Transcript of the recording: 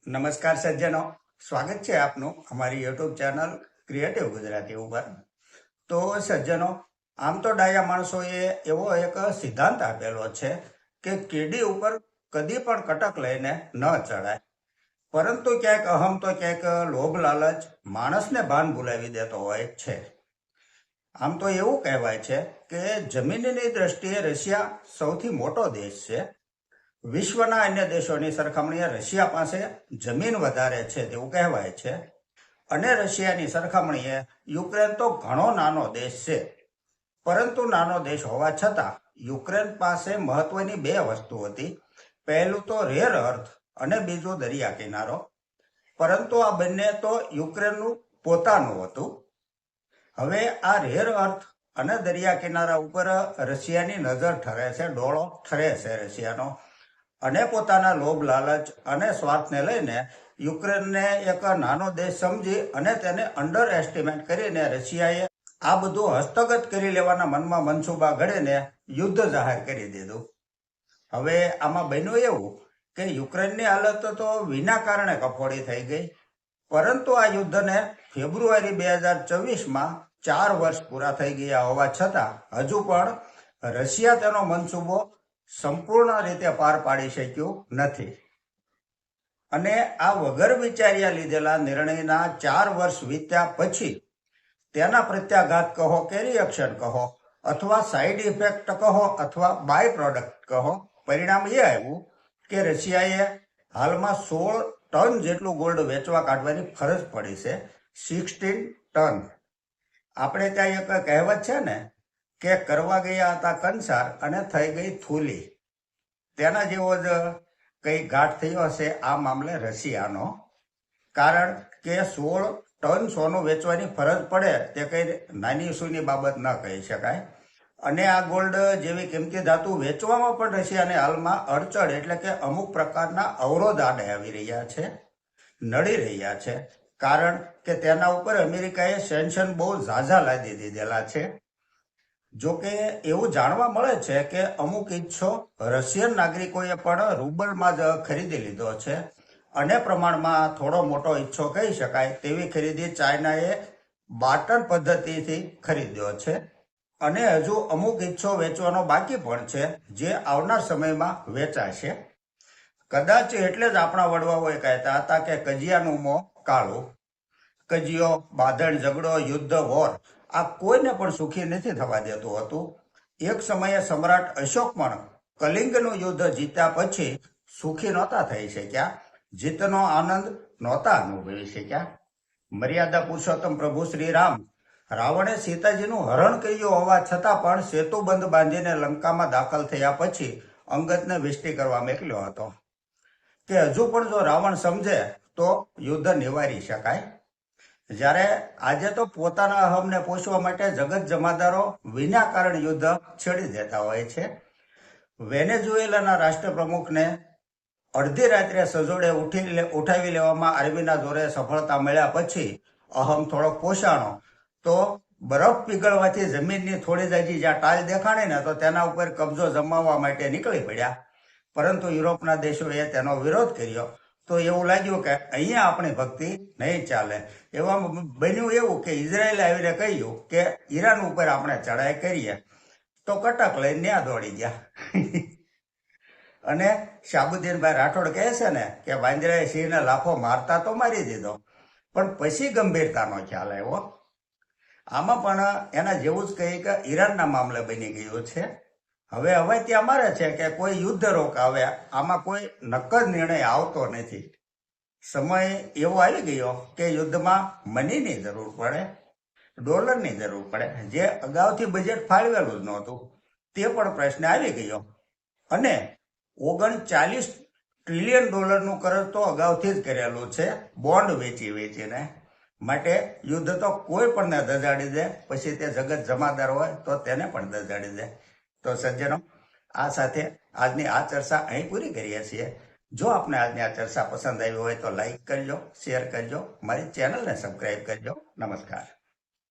નમસ્કાર સજ્જનો, સ્વાગત છે આપનું અમારી યુટ્યુબ ચેનલ ક્રિએટિવ ગુજરાતી ઉપર. તો સજ્જનો, આમ તો ડાયા માણસોએ એવો એક સિદ્ધાંત આપેલો છે કે કીડી ઉપર કદી પણ કટક લઈને ન ચડાય, પરંતુ ક્યાંક અહમ તો ક્યાંક લોભ લાલચ માણસને ભાન ભૂલાવી દેતો હોય છે. આમ તો એવું કહેવાય છે કે જમીનની દ્રષ્ટિએ રશિયા સૌથી મોટો દેશ છે. વિશ્વના અન્ય દેશોની સરખામણીએ રશિયા પાસે જમીન વધારે છે તેવું કહેવાય છે. અને રશિયાની સરખામણીએ યુક્રેન તો ઘણો નાનો દેશ છે. પરંતુ નાનો દેશ હોવા છતાં યુક્રેન પાસે મહત્વની બે વસ્તુ હતી. પહેલું તો રેર અર્થ અને બીજું દરિયા કિનારો. પરંતુ આ બંને તો યુક્રેનનું પોતાનું હતું. હવે આ રેર અર્થ અને દરિયા કિનારા ઉપર રશિયાની નજર ઠરે છે, ડોળો ઠરે છે રશિયાનો. અને પોતાના લોભ લાલચ અને સ્વાર્થને લઈને યુક્રેનને એક નાનો દેશ સમજી અને તેને અંડર એસ્ટિમેટ કરીને રશિયાએ આ બધું હસ્તગત કરી લેવાના મનમાં મનસુબા ઘડીને યુદ્ધ જાહેર કરી દીધું. હવે આમાં બન્યું એવું કે યુક્રેનની હાલત તો વિના કારણે કફોડી થઈ ગઈ. પરંતુ આ યુદ્ધને ફેબ્રુઆરી 2024માં 4 વર્ષ પૂરા થઈ ગયા હોવા છતાં હજુ પણ રશિયા તેનો મનસુબો સંપૂર્ણ રીતે પાર પાડી શક્યું નથી. અને આ વગર વિચાર્યા લીધેલા નિર્ણયના 4 વર્ષ વીત્યા પછી તેના પ્રત્યાઘાત કહો કે રિએક્શન કહો અથવા સાઇડ ઇફેક્ટ કહો અથવા બાય પ્રોડક્ટ કહો, પરિણામ એ આવ્યું કે રશિયાએ હાલમાં 16 ટન જેટલું ગોલ્ડ વેચવા કાઢવાની ફરજ પડી છે. 16 ટન. આપણે ત્યાં એક કહેવત છે ને કે કરવા ગયા હતા કંસાર અને થઈ ગઈ થૂલી. તેના જેવો જ કઈ ઘાટ થયો હશે આ મામલે રશિયાનો. કારણ કે 16 ટન સોનું વેચવાની ફરજ પડે તે કઈ નાની સૂની બાબત ન કહી શકાય. અને આ ગોલ્ડ જેવી કિંમતી ધાતુ વેચવામાં પણ રશિયાને હાલમાં અડચણ એટલે કે અમુક પ્રકારના અવરોધ આડે આવી રહ્યા છે, નડી રહ્યા છે. કારણ કે તેના ઉપર અમેરિકાએ સેન્કશન બહુ ઝાઝા લાદી દીધેલા છે. જોકે એવું જાણવા મળે છે કે અમુક હિસ્સો રશિયન નાગરિકોએ પણ રૂબલમાં જ ખરીદી લીધો છે. અને પ્રમાણમાં થોડો મોટો હિસ્સો કહી શકાય તેવી ખરીદી ચાઇનાએ બાર્ટર પદ્ધતિથી ખરીદ્યો છે. અને હજુ અમુક હિસ્સો વેચવાનો બાકી પણ છે જે આવનાર સમયમાં વેચાશે. કદાચ એટલે જ આપણા વડવાઓએ કહેતા હતા કે કજિયાનું મોં કાળું. કજિયો, બાંધણ, ઝઘડો, યુદ્ધ, વોર આ કોઈને પણ સુખી નથી થવા દેતું હતું. એક સમયે સમ્રાટ અશોક પણ કલિંગનું યુદ્ધ જીત્યા પછી સુખી નહોતા થઈ શક્યા, જીતનો આનંદ નહોતા અનુભવી શક્યા. મર્યાદા પુરુષોત્તમ પ્રભુ શ્રી રામ રાવણે સીતાજીનું હરણ કર્યું હોવા છતાં પણ સેતુબંધ બાંધીને લંકામાં દાખલ થયા પછી અંગદને વિષ્ટિ કરવા મોકલ્યો હતો કે હજુ પણ જો રાવણ સમજે તો યુદ્ધ નિવારી શકાય. જ્યારે આજે તો પોતાના અહમને પોષવા માટે જગત જમાદારો વિના કારણ યુદ્ધ છેડી દેતા હોય છે. વેનેઝુએલાના રાષ્ટ્રપ્રમુખને અડધી રાત્રે સજોડે ઉઠાવી લેવામાં આર્મીના જોરે સફળતા મળ્યા પછી અહમ થોડોક પોષાણો તો બરફ પીગળવાથી જમીનની થોડી જાજી જ્યાં ટાલ દેખાણી ને તો તેના ઉપર કબજો જમાવવા માટે નીકળી પડ્યા. પરંતુ યુરોપના દેશોએ તેનો વિરોધ કર્યો. તો એવું લાગ્યું કે અહીંયા આપણી ભક્તિ નહીં ચાલે. એવામાં બન્યું એવું કે ઇઝરાયેલે આવીને કહ્યું કે ઈરાન ઉપર આપણે ચડાઈ કરીએ. તો કટક લઈને ન્યા દોડી ગયા. અને શાહબુદ્દીનભાઈ રાઠોડ કહે છે ને કે વાંદરાએ સિંહને લાફો મારતા તો મારી દીધો, પણ પછી ગંભીરતાનો ખ્યાલ આવ્યો. આમાં પણ એના જેવું જ કહી કે ઈરાનના મામલે બની ગયું છે. હવે ત્યાં મારે છે કે કોઈ યુદ્ધ રોકાવે, આમાં કોઈ નક્કર નિર્ણય આવતો નથી. સમય એવો આવી ગયો કે યુદ્ધમાં મનીની જરૂર પડે, ડોલરની જરૂર પડે, જે અગાઉથી બજેટ ફાળવેલું જ નહોતું તે પણ પ્રશ્ન આવી ગયો. અને 39 ટ્રિલિયન ડોલરનું કરજ તો અગાઉથી જ કરેલું છે બોન્ડ વેચીને. માટે યુદ્ધ તો કોઈ પણને દજાડી દે, પછી તે જગત જમાદાર હોય તો તેને પણ દજાડી દે. તો સજ્જનો, આ સાથે આજની આ ચર્ચા અહીં પૂરી કરીએ છીએ. જો આપને આજની આ ચર્ચા પસંદ આવી હોય તો લાઈક કરજો, શેર કરજો, મારી ચેનલને સબસ્ક્રાઈબ કરજો. નમસ્કાર.